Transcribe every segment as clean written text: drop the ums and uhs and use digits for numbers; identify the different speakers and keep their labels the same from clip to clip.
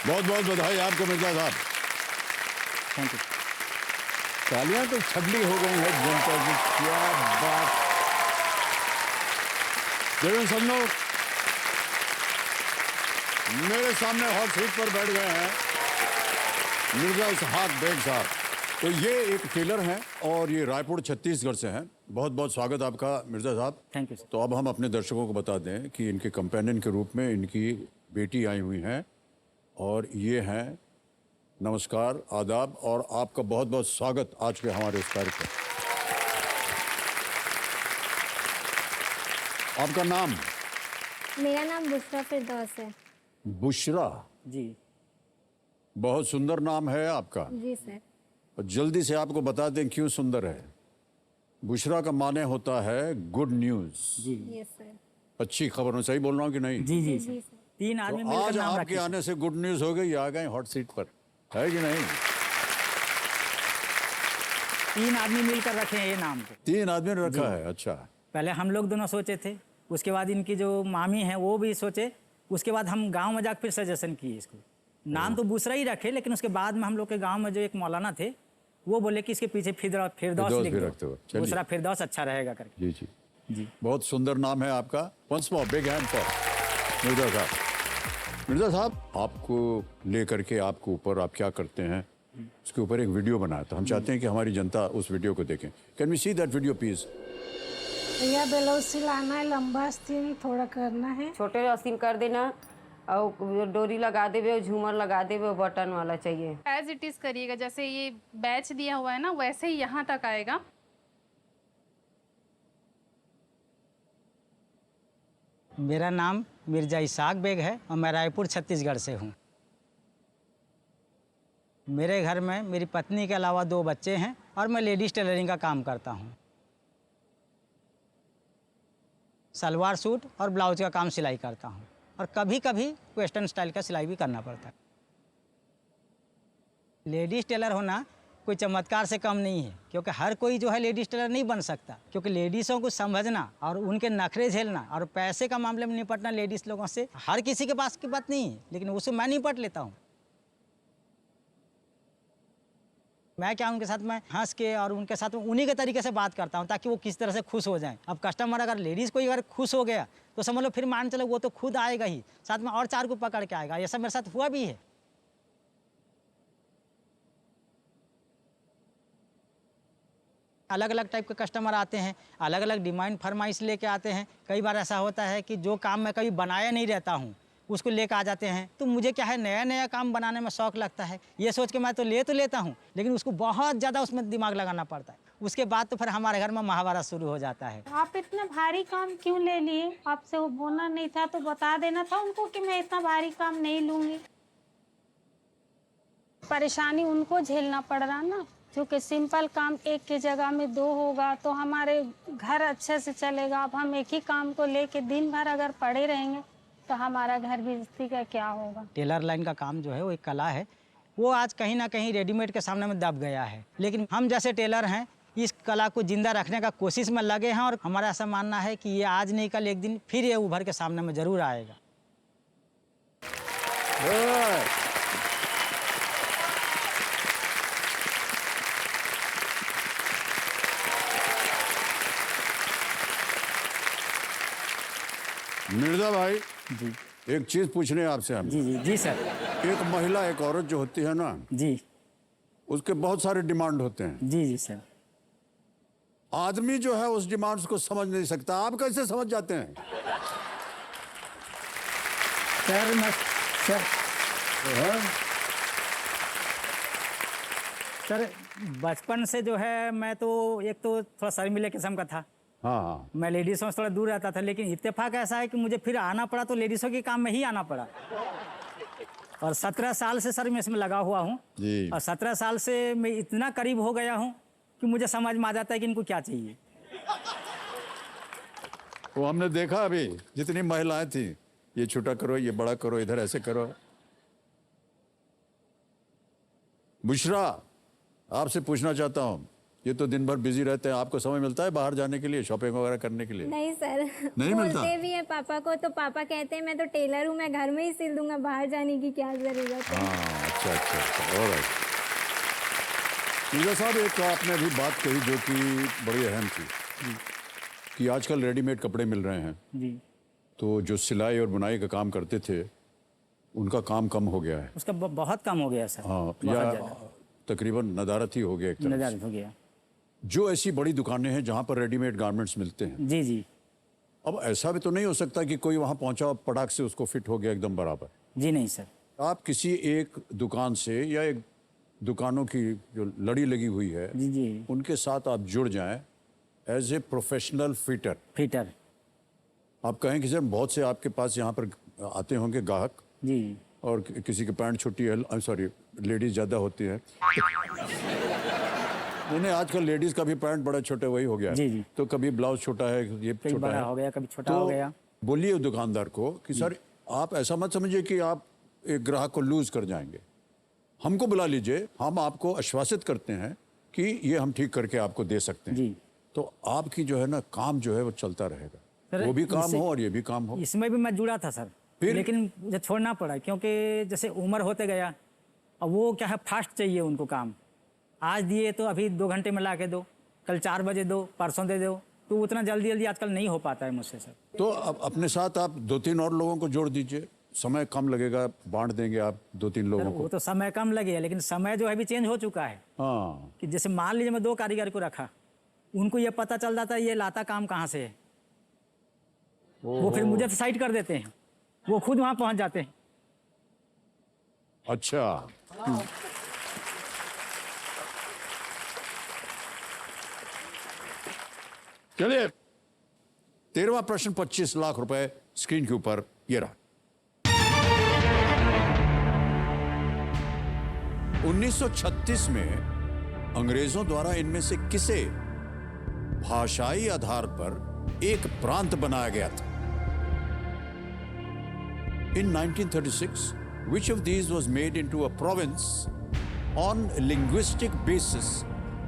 Speaker 1: बहुत बहुत बधाई आपको मिर्जा साहब।
Speaker 2: Thank you.
Speaker 1: तालियां तो छबली हो गई है जनता की, क्या बात। देखो सब लोग मेरे सामने हॉट सीट पर बैठ गए हैं मिर्जा इसहाक बेग साहब। तो ये एक टेलर हैं और ये रायपुर छत्तीसगढ़ से हैं। बहुत बहुत स्वागत आपका मिर्जा साहब।
Speaker 2: Thank you sir.
Speaker 1: तो अब हम अपने दर्शकों को बता दें कि इनके कंपेनियन के रूप में इनकी बेटी आई हुई हैं और ये हैं। नमस्कार, आदाब और आपका बहुत बहुत स्वागत आज के हमारे इस कार्यक्रम। आपका नाम?
Speaker 3: मेरा नाम बुशरा फिरदौस है।
Speaker 1: बुशरा,
Speaker 2: जी
Speaker 1: बहुत सुंदर नाम है आपका।
Speaker 3: जी सर।
Speaker 1: और जल्दी से आपको बता दें क्यों सुंदर है। बुशरा का माने होता है गुड न्यूज,
Speaker 2: जी
Speaker 3: यस सर।
Speaker 1: अच्छी खबर। मैं सही बोल रहा हूँ कि नहीं?
Speaker 2: जी जी
Speaker 3: जी
Speaker 2: सर।
Speaker 3: सर।
Speaker 2: 3 आदमी
Speaker 1: तो
Speaker 2: मिलकर
Speaker 1: आज
Speaker 2: नाम
Speaker 1: आपके
Speaker 2: रखे।
Speaker 1: आने से गुड न्यूज हो गई, आ गए हॉट सीट पर, है कि नहीं?
Speaker 2: 3 आदमी मिलकर रखे हैं ये नाम को।
Speaker 1: 3 आदमी ने रखा है, अच्छा।
Speaker 2: पहले हम लोग दोनों सोचे थे, उसके बाद इनकी जो मामी हैं वो भी सोचे, उसके बाद हम गांव में जाकर फिर सजेशन किए इसको। नाम तो बुशरा ही रखे, लेकिन उसके बाद में हम लोग के गांव में जो एक मौलाना थे वो बोले कि इसके पीछे फिरदौस
Speaker 1: फिरदौस
Speaker 2: लिख
Speaker 1: भी
Speaker 2: दो।
Speaker 1: रखते हो, चलिए।
Speaker 2: बुशरा फिरदौस अच्छा रहेगा करके।
Speaker 1: जी जी
Speaker 2: जी
Speaker 1: बहुत सुंदर नाम है आपका। Once more big hand for Mirza साहब। मिर्जा साहब, आपको लेकर के आपके ऊपर आप क्या करते हैं उसके ऊपर एक वीडियो बनाया था। हम चाहते हैं कि हमारी जनता उस वीडियो को देखें। Can we see that video please?
Speaker 4: भैया ब्लाउज सिलाना है, लंबा आस्तीन थोड़ा करना है।
Speaker 5: छोटे आस्तीन कर देना और डोरी लगा देवे और झूमर लगा देवे और बटन वाला चाहिए।
Speaker 6: एज इट इज करिएगा, जैसे ये बैच दिया हुआ है ना वैसे ही यहाँ तक आएगा।
Speaker 2: मेरा नाम मिर्जा इसहाक बेग है और मैं रायपुर छत्तीसगढ़ से हूँ। मेरे घर में मेरी पत्नी के अलावा 2 बच्चे हैं और मैं लेडीज़ टेलरिंग का काम करता हूँ। सलवार सूट और ब्लाउज का काम सिलाई करता हूँ और कभी कभी वेस्टर्न स्टाइल का सिलाई भी करना पड़ता है। लेडीज़ टेलर होना कोई चमत्कार से कम नहीं है, क्योंकि हर कोई जो है लेडीज़ टेलर नहीं बन सकता, क्योंकि लेडीज़ों को समझना और उनके नखरे झेलना और पैसे का मामले में निपटना लेडीज़ लोगों से हर किसी के पास की बात नहीं है, लेकिन उससे मैं निपट लेता हूँ। मैं क्या उनके साथ में हंस के और उनके साथ में उन्हीं के तरीके से बात करता हूँ ताकि वो किस तरह से खुश हो जाएं। अब कस्टमर अगर लेडीज़ कोई अगर खुश हो गया तो समझ लो फिर मान चलो वो तो खुद आएगा ही, साथ में और 4 को पकड़ के आएगा। ये सब मेरे साथ हुआ भी है। अलग अलग टाइप के कस्टमर आते हैं, अलग अलग डिमांड फरमाइश लेके आते हैं। कई बार ऐसा होता है कि जो काम मैं कभी बनाया नहीं रहता हूँ उसको लेकर आ जाते हैं। तो मुझे क्या है, नया नया काम बनाने में शौक लगता है। ये सोच के मैं तो लेता हूँ, लेकिन उसको बहुत ज़्यादा उसमें दिमाग लगाना पड़ता है। उसके बाद तो फिर हमारे घर में महाभारत शुरू हो जाता है।
Speaker 4: आप इतना भारी काम क्यों ले लिए? आपसे वो बोलना नहीं था तो बता देना था उनको कि मैं इतना भारी काम नहीं लूंगी। परेशानी उनको झेलना पड़ रहा ना, क्योंकि सिंपल काम एक की जगह में 2 होगा तो हमारे घर अच्छे से चलेगा। अब हम एक ही काम को लेके दिन भर अगर पड़े रहेंगे तो हमारा घर गृहस्थी का क्या होगा।
Speaker 2: टेलर लाइन का काम जो है वो एक कला है, वो आज कहीं ना कहीं रेडीमेड के सामने में दब गया है। लेकिन हम जैसे टेलर हैं इस कला को जिंदा रखने का कोशिश में लगे हैं और हमारा ऐसा मानना है कि ये आज नहीं कल एक दिन फिर ये उभर के सामने में जरूर आएगा।
Speaker 1: मिर्जा भाई
Speaker 2: जी
Speaker 1: एक चीज पूछने आपसे हम।
Speaker 2: जी जी जी सर।
Speaker 1: एक महिला, एक औरत जो होती है ना,
Speaker 2: जी
Speaker 1: उसके बहुत सारे डिमांड होते हैं।
Speaker 2: जी जी सर।
Speaker 1: आदमी जो है उस डिमांड्स को समझ नहीं सकता, आप कैसे समझ जाते हैं?
Speaker 2: सर मैं सर बचपन से जो है मैं तो एक तो थोड़ा शर्मीले किस्म का था।
Speaker 1: हाँ हाँ।
Speaker 2: मैं लेडीज़ों से थोड़ा दूर रहता था, लेकिन इत्तेफाक ऐसा है कि मुझे फिर आना पड़ा तो लेडीज़ों के काम में ही आना पड़ा। और 17 साल से सर मैं इसमें लगा हुआ हूँ
Speaker 1: जी।
Speaker 2: और 17 साल से मैं इतना करीब हो गया हूँ कि मुझे समझ में आ जाता है कि इनको क्या चाहिए।
Speaker 1: वो हमने देखा अभी जितनी महिलाएं थी, ये छोटा करो, ये बड़ा करो, इधर ऐसे करो। बुशरा, आपसे पूछना चाहता हूं, ये तो दिन भर बिजी रहते हैं, आपको समय मिलता है बाहर जाने के लिए, शॉपिंग वगैरह करने के लिए?
Speaker 3: नहीं सर,
Speaker 1: नहीं मिलता?
Speaker 3: बोलते भी है पापा को, तो पापा कहते हैं मैं तो टेलर हूँ, मैं घर में ही सिल दूंगा, बाहर जाने की क्या जरूरत है।
Speaker 1: हाँ, अच्छा अच्छा अच्छा, ऑलराइट। मिर्जा साहब, एक आपने अभी बात कही जो कि बड़ी अहम थी कि आजकल रेडीमेड कपड़े मिल रहे हैं,
Speaker 2: जी,
Speaker 1: तो जो सिलाई और बुनाई का काम करते थे उनका काम कम हो गया है।
Speaker 2: उसका बहुत कम हो गया सर।
Speaker 1: हाँ,
Speaker 2: बहुत
Speaker 1: या
Speaker 2: ज़्यादा
Speaker 1: तकरीबन नदारत ही हो गया एक तरह से।
Speaker 2: निर्धारित हो गया।
Speaker 1: जो ऐसी बड़ी दुकानें हैं जहाँ पर रेडीमेड गारमेंट्स मिलते हैं,
Speaker 2: जी जी
Speaker 1: अब ऐसा भी तो नहीं हो सकता कि कोई वहाँ पहुँचा पटाख से उसको फिट हो गया एकदम बराबर।
Speaker 2: जी नहीं सर।
Speaker 1: आप किसी एक दुकान से या एक दुकानों की जो लड़ी लगी हुई है
Speaker 2: जी जी
Speaker 1: उनके साथ आप जुड़ जाएं as a professional fitter.
Speaker 2: Fitter.
Speaker 1: आप कहें कि सर बहुत से आपके पास यहाँ पर आते होंगे ग्राहक,
Speaker 2: जी
Speaker 1: और किसी की पैंट छोटी है, सॉरी लेडीज ज़्यादा होती है नहीं, आजकल लेडीज का भी पैंट बड़ा छोटा वही हो गया है।
Speaker 2: जी जी।
Speaker 1: तो कभी ब्लाउज छोटा है, ये
Speaker 2: कभी
Speaker 1: छोटा
Speaker 2: बड़ा
Speaker 1: है,
Speaker 2: हो गया, कभी छोटा
Speaker 1: तो
Speaker 2: हो गया।
Speaker 1: बोलिए दुकानदार को कि सर आप ऐसा मत समझिए कि आप एक ग्राहक को लूज कर जाएंगे, हमको बुला लीजिए, हम आपको आश्वासित करते हैं कि ये हम ठीक करके आपको दे सकते हैं।
Speaker 2: जी।
Speaker 1: तो आपकी जो है ना काम जो है वो चलता रहेगा,
Speaker 2: सर,
Speaker 1: वो भी काम
Speaker 2: इससे-
Speaker 1: हो और ये भी काम हो।
Speaker 2: इसमें भी मैं जुड़ा था सर,
Speaker 1: फिर?
Speaker 2: लेकिन मुझे छोड़ना पड़ा क्योंकि जैसे उम्र होते गया, अब वो क्या है फास्ट चाहिए उनको काम। आज दिए तो अभी 2 घंटे में ला के दो, कल 4 बजे दो, परसों दे दो, तो उतना जल्दी जल्दी आजकल नहीं हो पाता है मुझसे सर।
Speaker 1: तो अब अपने साथ आप 2-3 और लोगों को जोड़ दीजिए, समय कम लगेगा, बांट देंगे आप 2-3
Speaker 2: सर
Speaker 1: लोगों
Speaker 2: वो
Speaker 1: को।
Speaker 2: तो समय कम लगेगा, लेकिन समय जो है भी चेंज हो चुका है।
Speaker 1: हाँ,
Speaker 2: कि जैसे मान लीजिए मैं 2 कारीगर को रखा, उनको ये पता चल जाता है ये लाता काम कहाँ से है, वो फिर मुझे साइड कर देते हैं, वो खुद वहाँ पहुँच जाते हैं।
Speaker 1: अच्छा। चलिए 13वां प्रश्न, 25 लाख रुपए स्क्रीन के ऊपर ये रहा। 1936 में अंग्रेजों द्वारा इनमें से किसे भाषाई आधार पर एक प्रांत बनाया गया था? In 1936, which of these was made into a province on linguistic basis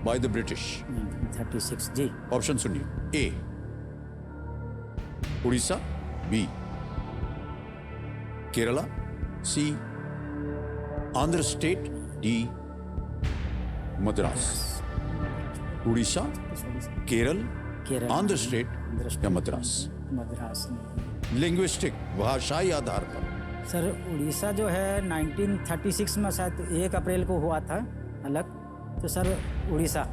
Speaker 1: by the British?
Speaker 2: 36 जी।
Speaker 1: ऑप्शन सुनिए, A Orissa, B Kerala, C Andhra state, D Madras. Orissa, Kerala,
Speaker 2: Kerala,
Speaker 1: Andhra state या मद्रास।
Speaker 2: मद्रास में।
Speaker 1: लिंग्विस्टिक, भाषाई आधार पर।
Speaker 2: सर उड़ीसा जो है 1936 में शायद 1 अप्रैल को हुआ था अलग, तो सर उड़ीसा।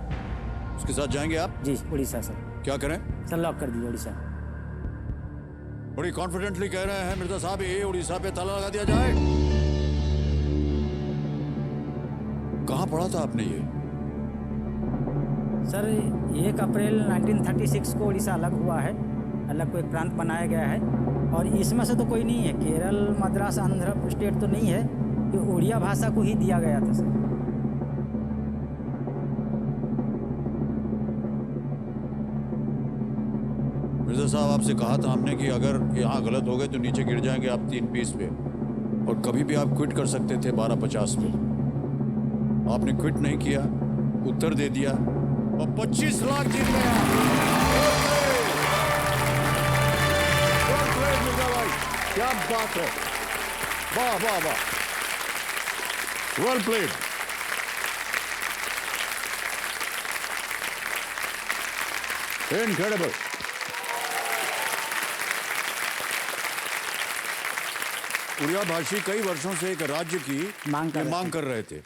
Speaker 1: उसके साथ जाएंगे आप?
Speaker 2: जी उड़ीसा सर।
Speaker 1: क्या करें?
Speaker 2: सर लॉक कर दीजिए उड़ीसा।
Speaker 1: बड़ी कॉन्फिडेंटली कह रहे हैं मिर्जा साहब, ए उड़ीसा पे ताला लगा दिया जाए। कहाँ पढ़ा था आपने ये?
Speaker 2: सर 1 अप्रैल 1936 को उड़ीसा अलग हुआ है, अलग कोई प्रांत बनाया गया है, और इसमें से तो कोई नहीं है, केरल, मद्रास, आंध्र स्टेट तो नहीं है, ये उड़िया भाषा को ही दिया गया था सर।
Speaker 1: मिर्जा साहब, आपसे कहा था हमने कि अगर यहाँ गलत हो गए तो नीचे गिर जाएंगे आप 3 पीस पे, और कभी भी आप क्विट कर सकते थे 12:50 पे। आपने क्विट नहीं किया, उत्तर दे दिया और 25 लाख जीत गया। Well played, मिर्जा भाई, क्या बात है, वाह वाह वाह, वेल प्लेड। इनक्रेडिबल। उड़िया भाषी कई वर्षों से एक राज्य की मांग कर रहे थे।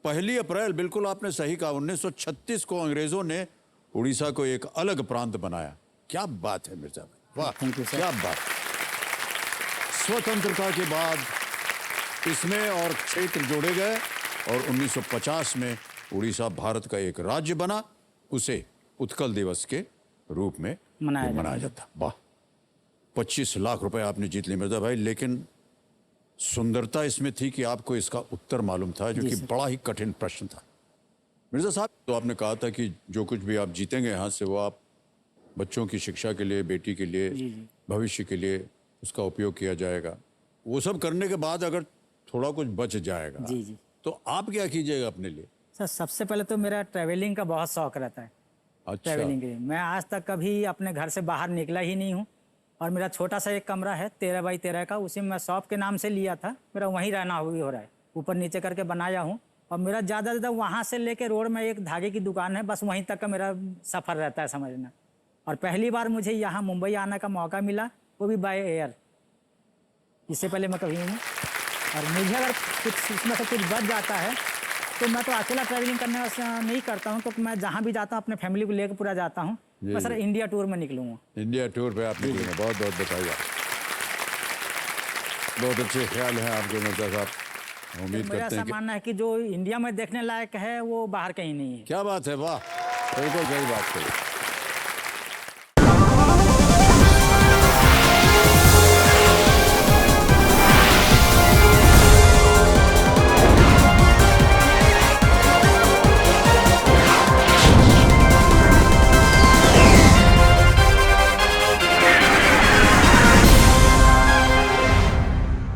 Speaker 1: 1 अप्रैल, बिल्कुल आपने सही कहा, 1936 को अंग्रेजों ने उड़ीसा को एक अलग प्रांत बनाया। क्या बात है मिर्जा भाई, वाह,
Speaker 2: Thank you, sir.
Speaker 1: क्या बात। स्वतंत्रता के बाद इसमें और क्षेत्र जोड़े गए और 1950 में उड़ीसा भारत का एक राज्य बना, उसे उत्कल दिवस के रूप में मनाया जाता। वाह, 25 लाख रुपए आपने जीत लिए मिर्जा भाई, लेकिन सुंदरता इसमें थी कि आपको इसका उत्तर मालूम था, जो कि बड़ा ही कठिन प्रश्न था। मिर्जा साहब, तो आपने कहा था कि जो कुछ भी आप जीतेंगे यहाँ से वो आप बच्चों की शिक्षा के लिए, बेटी के लिए, भविष्य के लिए उसका उपयोग किया जाएगा। वो सब करने के बाद अगर थोड़ा कुछ बच जाएगा
Speaker 2: जी जी।
Speaker 1: तो आप क्या कीजिएगा अपने लिए?
Speaker 2: सर सबसे पहले तो मेरा ट्रैवलिंग का बहुत शौक रहता है।
Speaker 1: अच्छा,
Speaker 2: ट्रैवलिंग के लिए मैं आज तक कभी अपने घर से बाहर निकला ही नहीं हूँ। और मेरा छोटा सा एक कमरा है 13 बाई 13 का, उसी में मैं शॉप के नाम से लिया था, मेरा वहीं रहना हो रहा है, ऊपर नीचे करके बनाया हूँ। और मेरा ज़्यादा वहाँ से लेके रोड में एक धागे की दुकान है, बस वहीं तक का मेरा सफ़र रहता है समझना। और पहली बार मुझे यहाँ मुंबई आने का मौका मिला, वो भी बाय एयर, इससे पहले मैं कभी नहीं। और मुझे अगर कुछ इसमें से कुछ बच जाता है तो मैं तो अकेला ट्रैवलिंग करने नहीं करता हूँ, क्योंकि मैं जहाँ भी जाता हूँ अपने फैमिली को लेकर पूरा जाता हूँ। मैं सर इंडिया टूर में निकलूँगा।
Speaker 1: इंडिया टूर पे आप निकलेंगे, बहुत बहुत बताइए। बहुत अच्छे ख्याल हैं आपके मिर्जा साहब, उम्मीद
Speaker 2: मेरा
Speaker 1: करते
Speaker 2: ऐसा
Speaker 1: हैं कि
Speaker 2: मानना है कि जो इंडिया में देखने लायक है वो बाहर कहीं नहीं है।
Speaker 1: क्या बात है, वाह, बिल्कुल सही बात कही।